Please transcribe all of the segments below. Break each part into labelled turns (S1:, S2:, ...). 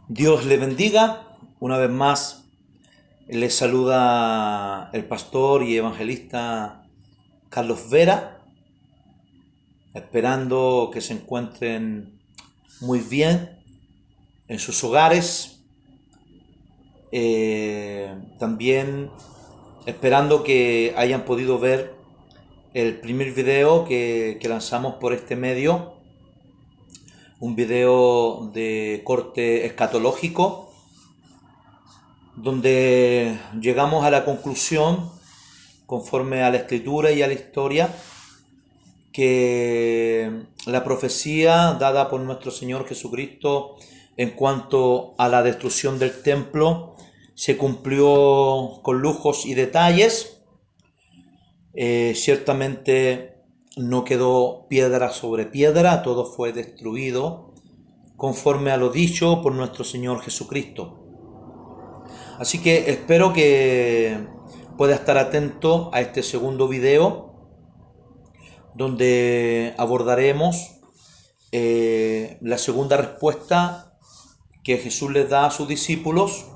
S1: Dios le bendiga. Una vez más, le saluda el pastor y evangelista Carlos Vera, esperando que se encuentren muy bien en sus hogares. También esperando que hayan podido ver el primer video que lanzamos por este medio, un video de corte escatológico donde llegamos a la conclusión, conforme a la escritura y a la historia, que la profecía dada por nuestro Señor Jesucristo en cuanto a la destrucción del templo se cumplió con lujos y detalles. Ciertamente no quedó piedra sobre piedra, todo fue destruido conforme a lo dicho por nuestro Señor Jesucristo. Así que espero que pueda estar atento a este segundo video donde abordaremos la segunda respuesta que Jesús les da a sus discípulos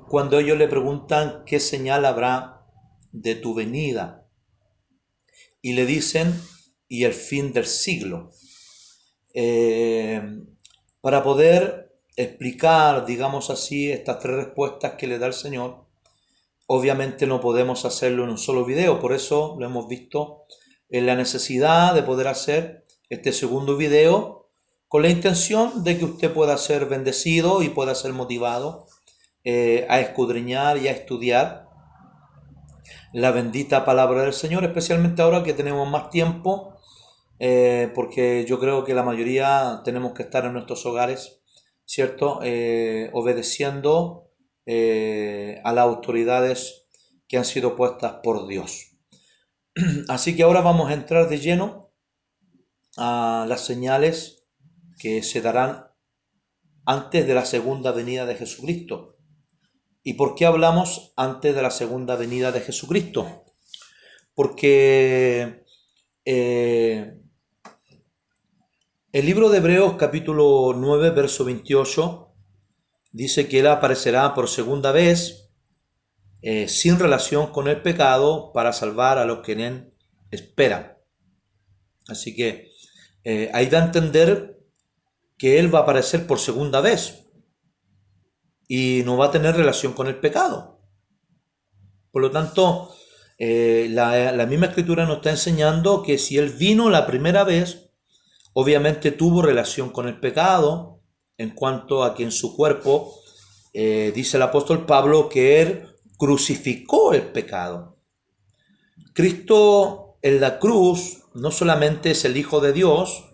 S1: cuando ellos le preguntan qué señal habrá de tu venida. Y le dicen, y el fin del siglo. Eh, para poder explicar, digamos así, estas tres respuestas que le da el Señor, obviamente no podemos hacerlo en un solo video, por eso lo hemos visto en la necesidad de poder hacer este segundo video con la intención de que usted pueda ser bendecido y pueda ser motivado a escudriñar y a estudiar la bendita palabra del Señor, especialmente ahora que tenemos más tiempo, porque yo creo que la mayoría tenemos que estar en nuestros hogares, ¿cierto? Obedeciendo a las autoridades que han sido puestas por Dios. Así que ahora vamos a entrar de lleno a las señales que se darán antes de la segunda venida de Jesucristo. ¿Y por qué hablamos antes de la segunda venida de Jesucristo? Porque el libro de Hebreos capítulo 9, verso 28, dice que Él aparecerá por segunda vez sin relación con el pecado para salvar a los que en Él esperan. Así que ahí da a entender que Él va a aparecer por segunda vez y no va a tener relación con el pecado. Por lo tanto, la misma escritura nos está enseñando que si Él vino la primera vez, obviamente tuvo relación con el pecado, en cuanto a que en su cuerpo, dice el apóstol Pablo, que Él crucificó el pecado. Cristo en la cruz no solamente es el Hijo de Dios,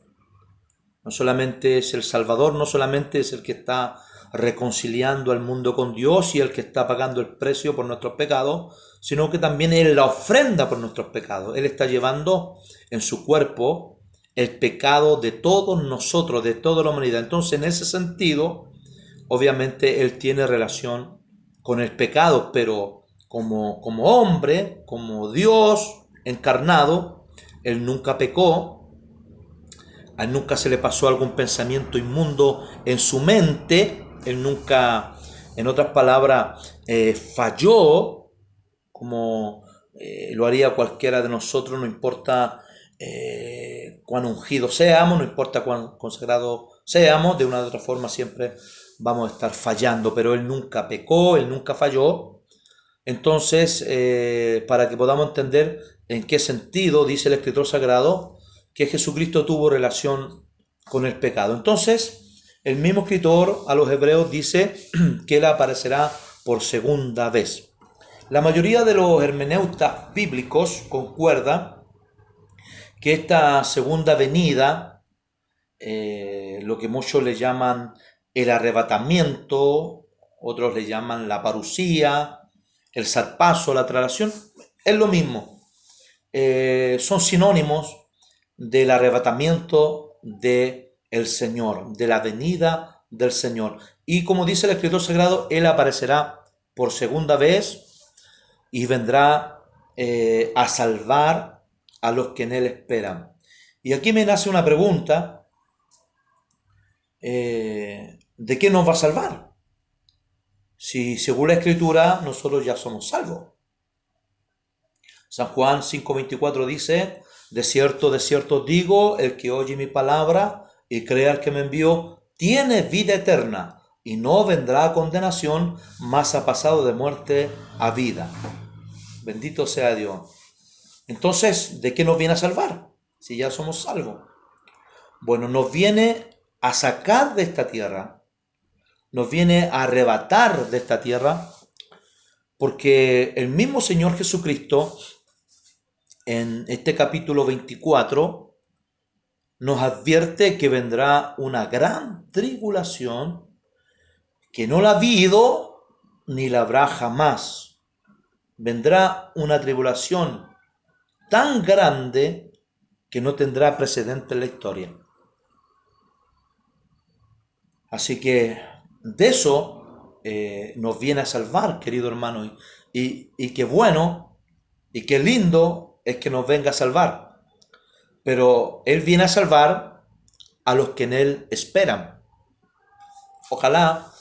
S1: no solamente es el Salvador, no solamente es el que está reconciliando al mundo con Dios y el que está pagando el precio por nuestros pecados, sino que también es la ofrenda por nuestros pecados. Él está llevando en su cuerpo el pecado de todos nosotros, de toda la humanidad. Entonces, en ese sentido, obviamente Él tiene relación con el pecado, pero como hombre, como Dios encarnado, Él nunca pecó. A él nunca se le pasó algún pensamiento inmundo en su mente. Él nunca, en otras palabras, falló como lo haría cualquiera de nosotros, no importa cuán ungidos seamos, no importa cuán consagrados seamos, de una u otra forma siempre vamos a estar fallando, pero Él nunca pecó, Él nunca falló. Entonces, para que podamos entender en qué sentido dice el escritor sagrado que Jesucristo tuvo relación con el pecado. Entonces, el mismo escritor a los hebreos dice que Él aparecerá por segunda vez. La mayoría de los hermeneutas bíblicos concuerda que esta segunda venida, lo que muchos le llaman el arrebatamiento, otros le llaman la parusía, el zarpazo, la traslación, es lo mismo. Son sinónimos del arrebatamiento del Señor, de la venida del Señor. Y como dice el Escritor Sagrado, Él aparecerá por segunda vez y vendrá a salvar a los que en Él esperan. Y aquí me nace una pregunta. ¿de qué nos va a salvar? Si según la Escritura nosotros ya somos salvos. San Juan 5:24 dice, de cierto os digo, el que oye mi palabra y crea al que me envió, tiene vida eterna y no vendrá a condenación, mas ha pasado de muerte a vida. Bendito sea Dios. Entonces, ¿de qué nos viene a salvar? Si ya somos salvos. Bueno, nos viene a sacar de esta tierra, nos viene a arrebatar de esta tierra, porque el mismo Señor Jesucristo, en este capítulo 24, nos advierte que vendrá una gran tribulación que no la ha habido ni la habrá jamás. Vendrá una tribulación tan grande que no tendrá precedente en la historia. Así que de eso nos viene a salvar, querido hermano, y qué bueno y qué lindo es que nos venga a salvar. Pero Él viene a salvar a los que en Él esperan. Ojalá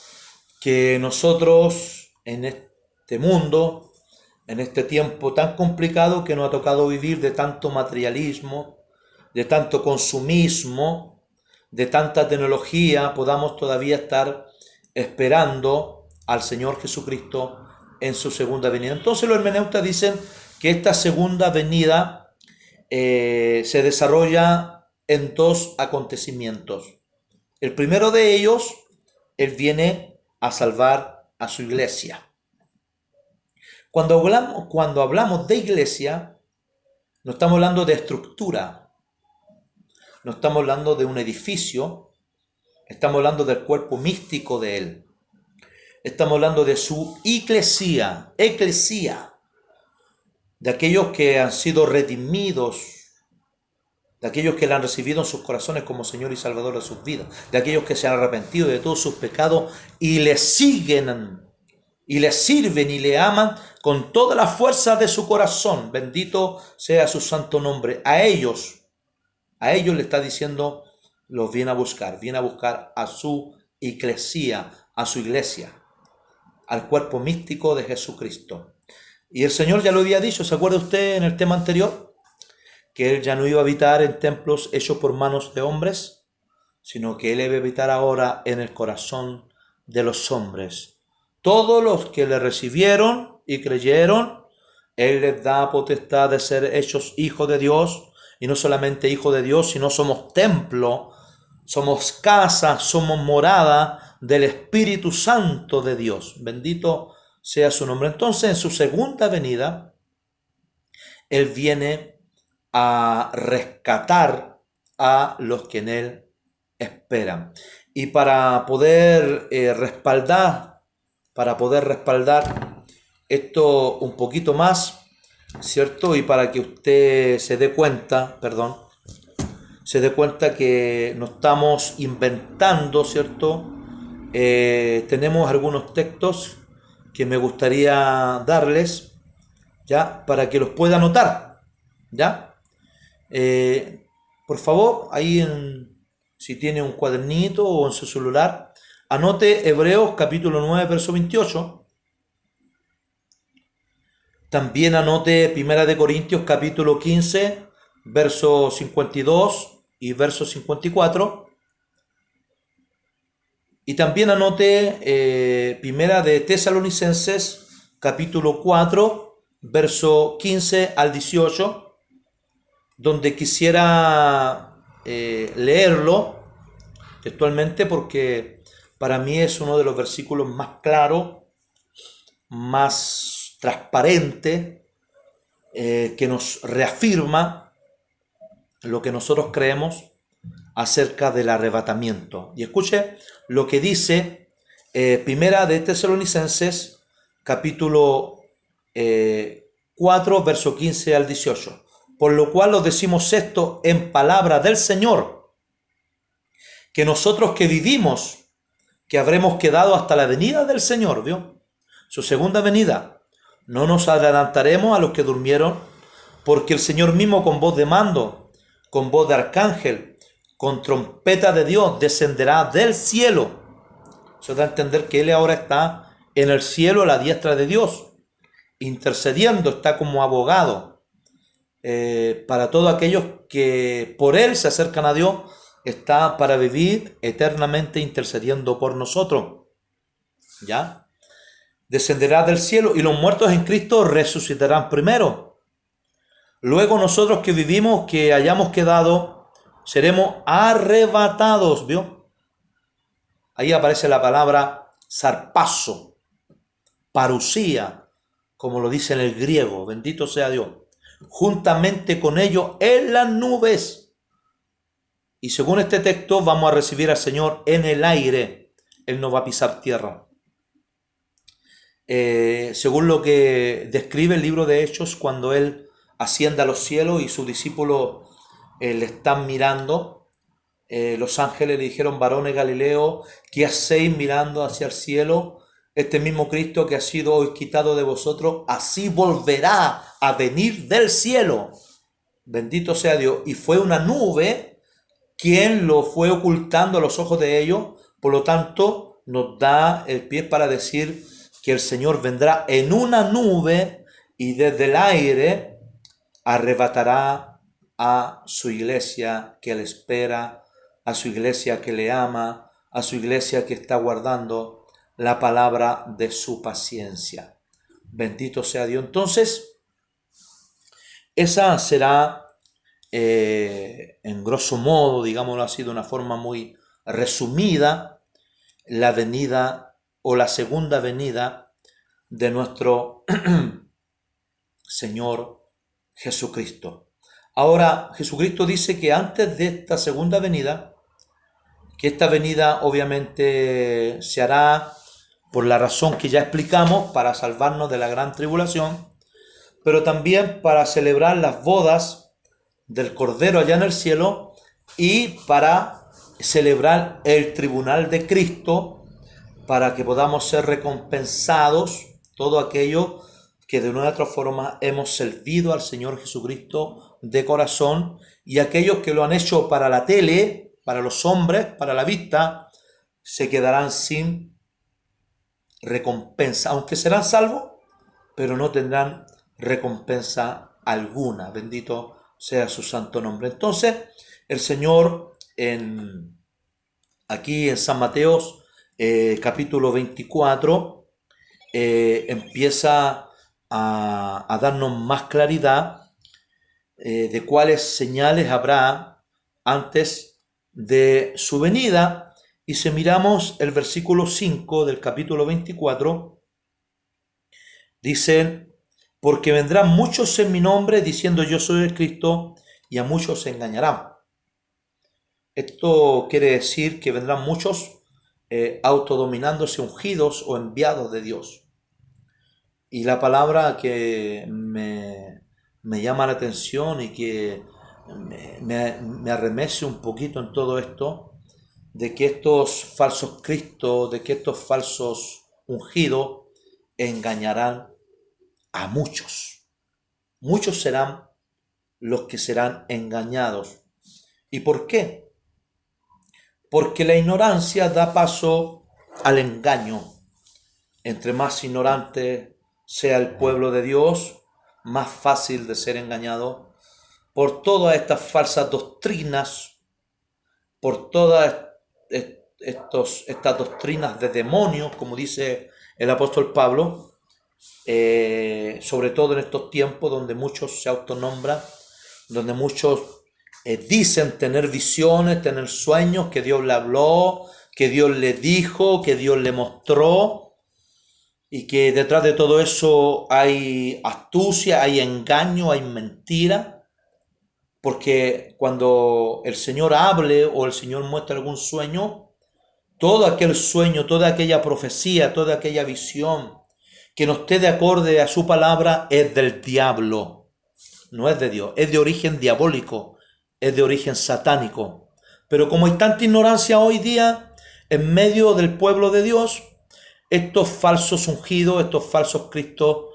S1: que nosotros en este mundo, en este tiempo tan complicado que nos ha tocado vivir de tanto materialismo, de tanto consumismo, de tanta tecnología, podamos todavía estar esperando al Señor Jesucristo en su segunda venida. Entonces los hermeneutas dicen que esta segunda venida se desarrolla en dos acontecimientos. El primero de ellos, Él viene a salvar a su iglesia. Cuando hablamos de iglesia, no estamos hablando de estructura, no estamos hablando de un edificio, estamos hablando del cuerpo místico de Él. Estamos hablando de su eclesía, de aquellos que han sido redimidos, de aquellos que le han recibido en sus corazones como Señor y Salvador de sus vidas, de aquellos que se han arrepentido de todos sus pecados y le siguen, y le sirven y le aman con toda la fuerza de su corazón. Bendito sea su santo nombre. A ellos le está diciendo, los viene a buscar a su eclesía, a su iglesia, al cuerpo místico de Jesucristo. Y el Señor ya lo había dicho, ¿se acuerda usted en el tema anterior? Que Él ya no iba a habitar en templos hechos por manos de hombres, sino que Él iba a habitar ahora en el corazón de los hombres. Todos los que le recibieron y creyeron, Él les da potestad de ser hechos hijos de Dios, y no solamente hijos de Dios, sino somos templo, somos casa, somos morada del Espíritu Santo de Dios. Bendito sea su nombre. Entonces, en su segunda venida, Él viene a rescatar a los que en Él esperan. Y para poder respaldar esto un poquito más, ¿cierto? Y para que usted se dé cuenta que no estamos inventando, ¿cierto? Tenemos algunos textos que me gustaría darles, ¿ya? Para que los pueda anotar, ¿ya? Por favor, si tiene un cuadernito o en su celular, anote Hebreos capítulo 9, verso 28. También anote Primera de Corintios capítulo 15, verso 52 y verso 54. Y también anote Primera de Tesalonicenses capítulo 4, verso 15 al 18, donde quisiera leerlo textualmente porque para mí es uno de los versículos más claros, más transparente, que nos reafirma lo que nosotros creemos acerca del arrebatamiento. Y escuche lo que dice Primera de Tesalonicenses capítulo 4, verso 15 al 18. Por lo cual os decimos esto en palabra del Señor, que nosotros que vivimos, que habremos quedado hasta la venida del Señor, ¿vio? Su segunda venida, no nos adelantaremos a los que durmieron, porque el Señor mismo con voz de mando, con voz de arcángel, con trompeta de Dios, descenderá del cielo, Eso da a entender que Él ahora está en el cielo a la diestra de Dios, intercediendo, está como abogado para todos aquellos que por Él se acercan a Dios, está para vivir eternamente intercediendo por nosotros. ¿Ya? Descenderá del cielo y los muertos en Cristo resucitarán primero. Luego nosotros que vivimos, que hayamos quedado, seremos arrebatados, ¿vio? Ahí aparece la palabra sarpazo, parusía, como lo dice en el griego, bendito sea Dios, juntamente con ellos en las nubes. Y según este texto vamos a recibir al Señor en el aire, Él no va a pisar tierra. Según lo que describe el libro de Hechos, cuando Él asciende a los cielos y sus discípulos le están mirando, los ángeles le dijeron: varones Galileos, ¿qué hacéis mirando hacia el cielo? Este mismo Cristo que ha sido hoy quitado de vosotros, así volverá a venir del cielo. Bendito sea Dios. Y fue una nube quien lo fue ocultando a los ojos de ellos. Por lo tanto, nos da el pie para decir que el Señor vendrá en una nube y desde el aire arrebatará a su iglesia que le espera, a su iglesia que le ama, a su iglesia que está guardando la palabra de su paciencia. Bendito sea Dios. Entonces, esa será, en grosso modo, digámoslo así, de una forma muy resumida, la venida o la segunda venida de nuestro Señor Jesucristo. Ahora, Jesucristo dice que antes de esta segunda venida, que esta venida obviamente se hará por la razón que ya explicamos, para salvarnos de la gran tribulación, pero también para celebrar las bodas del Cordero allá en el cielo y para celebrar el tribunal de Cristo, para que podamos ser recompensados todo aquello que de una u otra forma hemos servido al Señor Jesucristo de corazón, y aquellos que lo han hecho para la tele, para los hombres, para la vista, se quedarán sin recompensa, aunque serán salvos, pero no tendrán recompensa alguna. Bendito sea su santo nombre. Entonces, el Señor aquí en San Mateo, capítulo 24, empieza a darnos más claridad de cuáles señales habrá antes de su venida. Y si miramos el versículo 5 del capítulo 24, dicen: porque vendrán muchos en mi nombre diciendo yo soy el Cristo, y a muchos se engañarán. Esto quiere decir que vendrán muchos autodominándose ungidos o enviados de Dios. Y la palabra que me llama la atención y que me arremece un poquito en todo esto, de que estos falsos cristos, de que estos falsos ungidos engañarán a muchos. Muchos serán los que serán engañados. ¿Y por qué? Porque la ignorancia da paso al engaño. Entre más ignorante sea el pueblo de Dios, más fácil de ser engañado por todas estas falsas doctrinas, por todas estas doctrinas de demonios, como dice el apóstol Pablo, sobre todo en estos tiempos donde muchos se autonombran, donde muchos dicen tener visiones, tener sueños, que Dios le habló, que Dios le dijo, que Dios le mostró, y que detrás de todo eso hay astucia, hay engaño, hay mentira, porque cuando el Señor hable o el Señor muestre algún sueño, todo aquel sueño, toda aquella profecía, toda aquella visión que no esté de acorde a su palabra es del diablo, no es de Dios, es de origen diabólico, es de origen satánico. Pero como hay tanta ignorancia hoy día en medio del pueblo de Dios, estos falsos ungidos, estos falsos cristos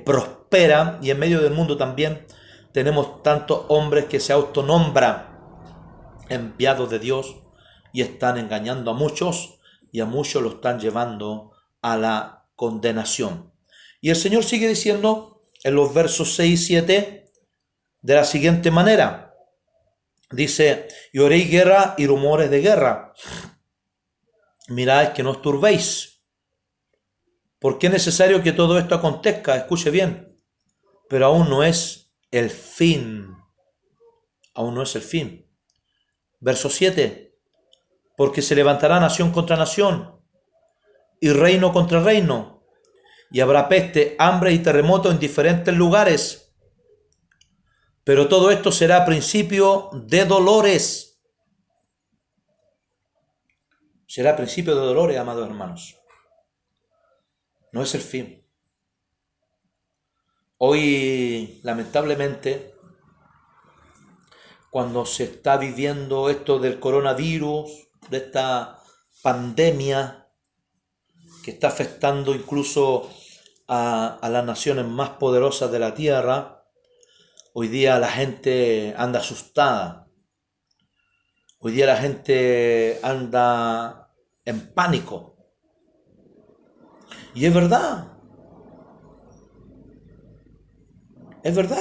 S1: prosperan, y en medio del mundo también tenemos tantos hombres que se autonombran enviados de Dios y están engañando a muchos, y a muchos lo están llevando a la condenación. Y el Señor sigue diciendo en los versos 6 y 7 de la siguiente manera. Dice, y oréis guerra y rumores de guerra. Mirad que no os turbéis. Porque es necesario que todo esto acontezca, escuche bien, pero aún no es el fin. Aún no es el fin. Verso 7. Porque se levantará nación contra nación y reino contra reino, y habrá peste, hambre y terremoto en diferentes lugares. Pero todo esto será principio de dolores. Será principio de dolores, amados hermanos. No es el fin. Hoy, lamentablemente, cuando se está viviendo esto del coronavirus, de esta pandemia que está afectando incluso a las naciones más poderosas de la tierra, hoy día la gente anda asustada. Hoy día la gente anda en pánico. Y es verdad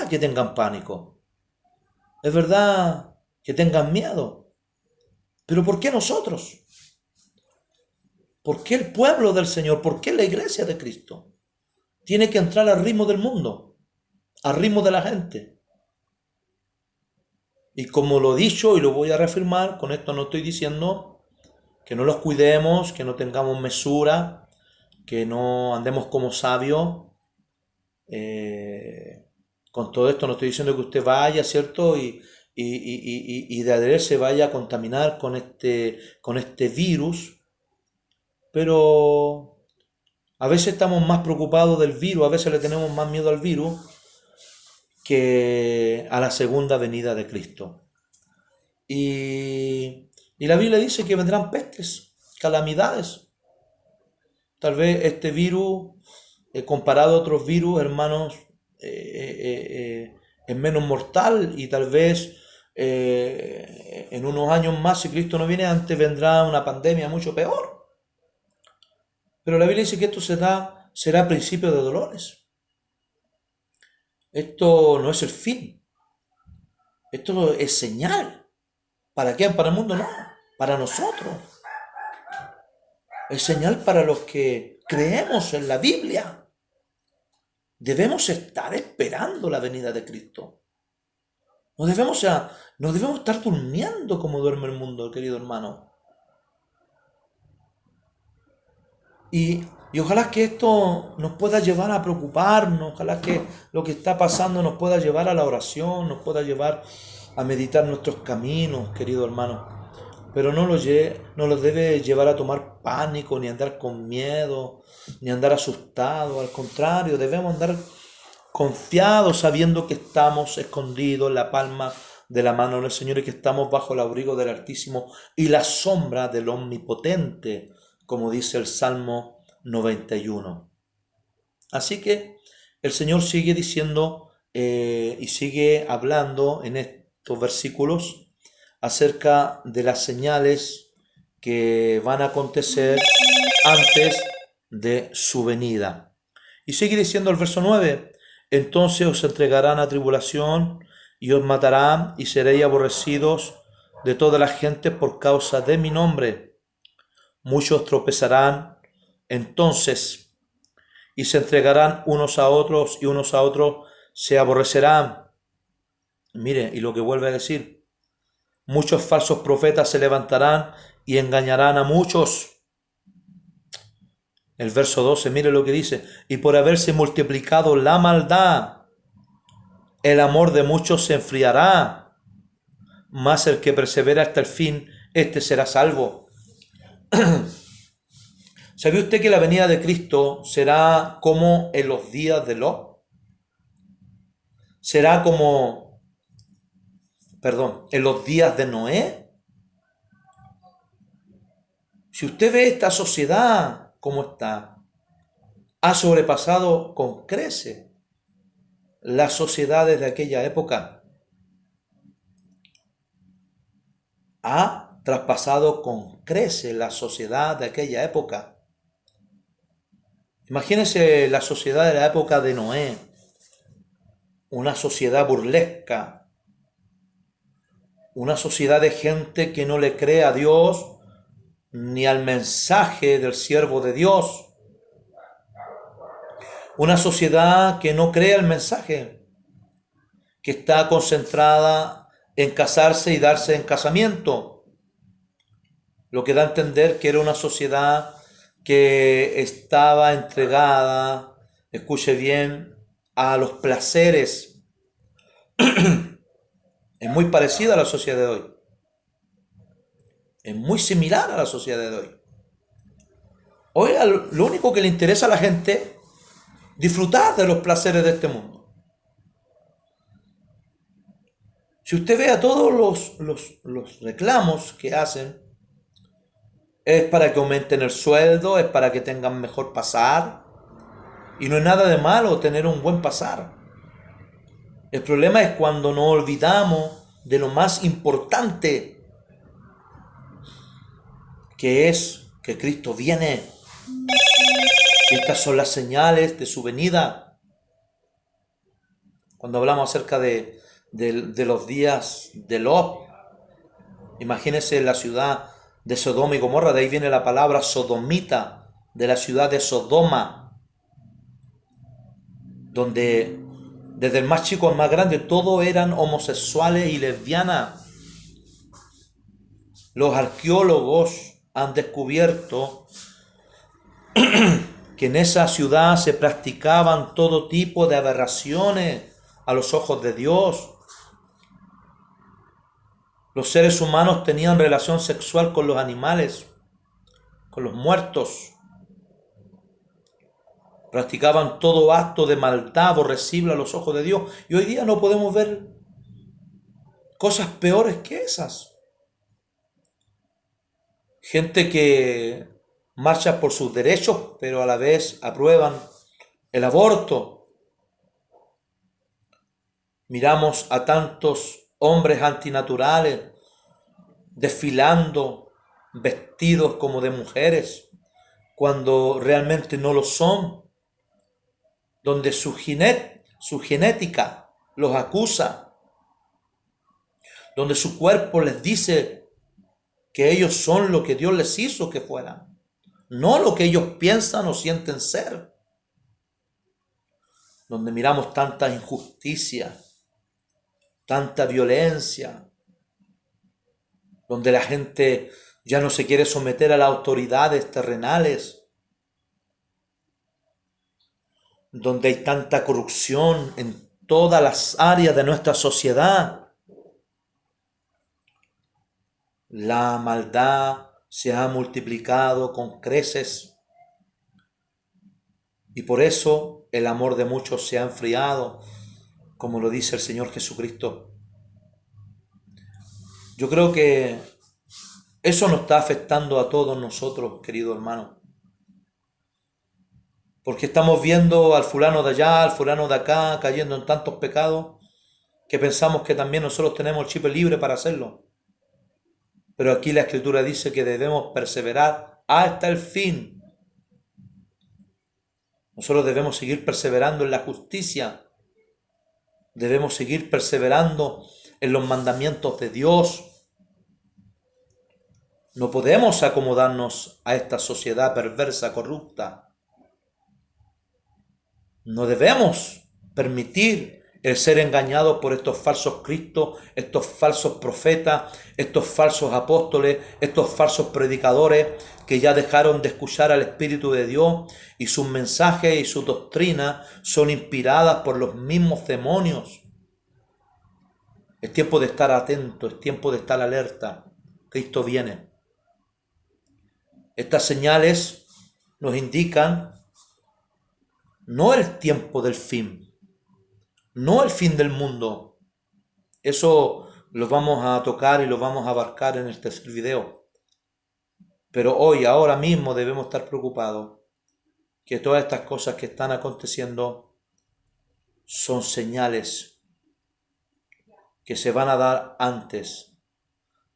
S1: que tengan pánico. Es verdad que tengan miedo. Pero ¿por qué nosotros? ¿Por qué el pueblo del Señor? ¿Por qué la iglesia de Cristo tiene que entrar al ritmo del mundo? Al ritmo de la gente. Y como lo he dicho y lo voy a reafirmar, con esto no estoy diciendo que no los cuidemos, que no tengamos mesura, que no andemos como sabios. Con todo esto no estoy diciendo que usted vaya, ¿cierto? Y de adrede se vaya a contaminar con este virus, pero a veces estamos más preocupados del virus, a veces le tenemos más miedo al virus que a la segunda venida de Cristo. Y la Biblia dice que vendrán pestes, calamidades. Tal vez este virus, comparado a otros virus, hermanos, es menos mortal y tal vez en unos años más, si Cristo no viene antes, vendrá una pandemia mucho peor. Pero la Biblia dice que esto será principio de dolores. Esto no es el fin. Esto es señal. ¿Para quién? Para el mundo no. Para nosotros. Es señal para los que creemos en la Biblia. Debemos estar esperando la venida de Cristo. No debemos estar durmiendo como duerme el mundo, querido hermano. Y ojalá que esto nos pueda llevar a preocuparnos, ojalá que lo que está pasando nos pueda llevar a la oración, nos pueda llevar a meditar nuestros caminos, querido hermano. Pero no los debe llevar a tomar pánico, ni andar con miedo, ni andar asustado. Al contrario, debemos andar confiados sabiendo que estamos escondidos en la palma de la mano del Señor y que estamos bajo el abrigo del Altísimo y la sombra del Omnipotente, como dice el Salmo 91. Así que el Señor sigue diciendo y sigue hablando en estos versículos acerca de las señales que van a acontecer antes de su venida. Y sigue diciendo el verso 9, entonces os entregarán a tribulación y os matarán y seréis aborrecidos de toda la gente por causa de mi nombre. Muchos tropezarán entonces y se entregarán unos a otros y unos a otros se aborrecerán. Mire, y lo que vuelve a decir, muchos falsos profetas se levantarán y engañarán a muchos. El verso 12, mire lo que dice, y por haberse multiplicado la maldad, el amor de muchos se enfriará, mas el que persevera hasta el fin, este será salvo. ¿Sabe usted que la venida de Cristo será como en los días de Lot? Será como, en los días de Noé. Si usted ve esta sociedad como está, ha sobrepasado con creces las sociedades de aquella época. Ha traspasado con crece la sociedad de aquella época. Imagínense la sociedad de la época de Noé, una sociedad burlesca, una sociedad de gente que no le cree a Dios ni al mensaje del siervo de Dios, una sociedad que no cree al mensaje, que está concentrada en casarse y darse en casamiento, lo que da a entender que era una sociedad que estaba entregada, escuche bien, a los placeres. Es muy parecida a la sociedad de hoy. Es muy similar a la sociedad de hoy. Hoy lo único que le interesa a la gente es disfrutar de los placeres de este mundo. Si usted ve a todos los reclamos que hacen, es para que aumenten el sueldo, es para que tengan mejor pasar. Y no es nada de malo tener un buen pasar. El problema es cuando nos olvidamos de lo más importante, que es que Cristo viene. Y estas son las señales de su venida. Cuando hablamos acerca de los días de Lot, imagínense la ciudad de Sodoma y Gomorra, de ahí viene la palabra sodomita, de la ciudad de Sodoma, donde desde el más chico al más grande todos eran homosexuales y lesbianas. Los arqueólogos han descubierto que en esa ciudad se practicaban todo tipo de aberraciones a los ojos de Dios. Los seres humanos tenían relación sexual con los animales, con los muertos. Practicaban todo acto de maldad aborrecible a los ojos de Dios. Y hoy día no podemos ver cosas peores que esas. Gente que marcha por sus derechos, pero a la vez aprueban el aborto. Miramos a tantos hombres antinaturales desfilando vestidos como de mujeres, cuando realmente no lo son, donde su genética los acusa, donde su cuerpo les dice que ellos son lo que Dios les hizo que fueran, no lo que ellos piensan o sienten ser. Donde miramos tanta injusticia, tanta violencia, donde la gente ya no se quiere someter a las autoridades terrenales, donde hay tanta corrupción en todas las áreas de nuestra sociedad. La maldad se ha multiplicado con creces y por eso el amor de muchos se ha enfriado, como lo dice el Señor Jesucristo. Yo creo que eso nos está afectando a todos nosotros, querido hermano. Porque estamos viendo al fulano de allá, al fulano de acá, cayendo en tantos pecados, que pensamos que también nosotros tenemos el chip libre para hacerlo. Pero aquí la Escritura dice que debemos perseverar hasta el fin. Nosotros debemos seguir perseverando en la justicia. Debemos seguir perseverando en los mandamientos de Dios. No podemos acomodarnos a esta sociedad perversa, corrupta. No debemos permitir el ser engañados por estos falsos cristos, estos falsos profetas, estos falsos apóstoles, estos falsos predicadores que ya dejaron de escuchar al Espíritu de Dios y sus mensajes y sus doctrinas son inspiradas por los mismos demonios. Es tiempo de estar atento, es tiempo de estar alerta. Cristo viene. Estas señales nos indican no el tiempo del fin, no el fin del mundo. Eso lo vamos a tocar y lo vamos a abarcar en el tercer video. Pero hoy, ahora mismo, debemos estar preocupados que todas estas cosas que están aconteciendo son señales que se van a dar antes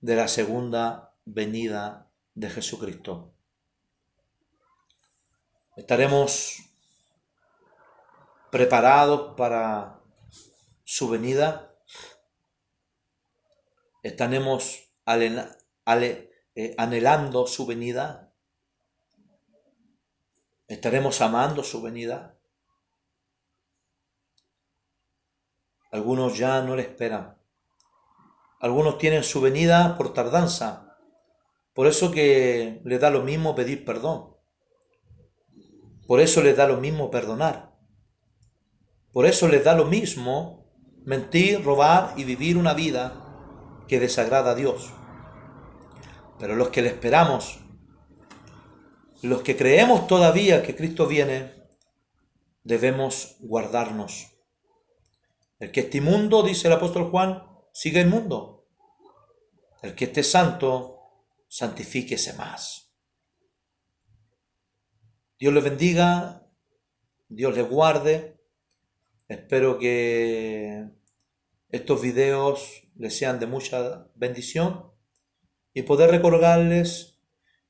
S1: de la segunda venida de Jesucristo. Estaremos preparados para su venida. Estaremos anhelando su venida. Estaremos amando su venida. Algunos ya no le esperan. Algunos tienen su venida por tardanza. Por eso que les da lo mismo pedir perdón. Por eso les da lo mismo perdonar. Por eso les da lo mismo mentir, robar y vivir una vida que desagrada a Dios. Pero los que le esperamos, los que creemos todavía que Cristo viene, debemos guardarnos. El que esté inmundo, dice el apóstol Juan, siga inmundo. El que esté santo, santifíquese más. Dios les bendiga, Dios les guarde. Espero que estos videos les sean de mucha bendición y poder recordarles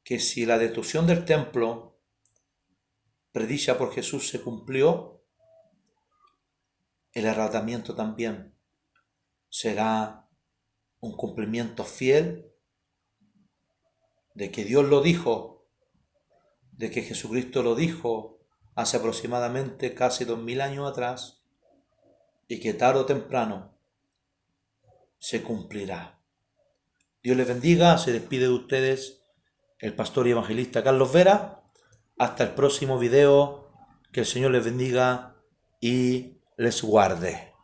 S1: que si la destrucción del templo predicha por Jesús se cumplió, el arrebatamiento también será un cumplimiento fiel de que Dios lo dijo, de que Jesucristo lo dijo hace aproximadamente casi 2000 años atrás y que tarde o temprano se cumplirá. Dios les bendiga, se despide de ustedes el pastor y evangelista Carlos Vera. Hasta el próximo video, que el Señor les bendiga y les guarde.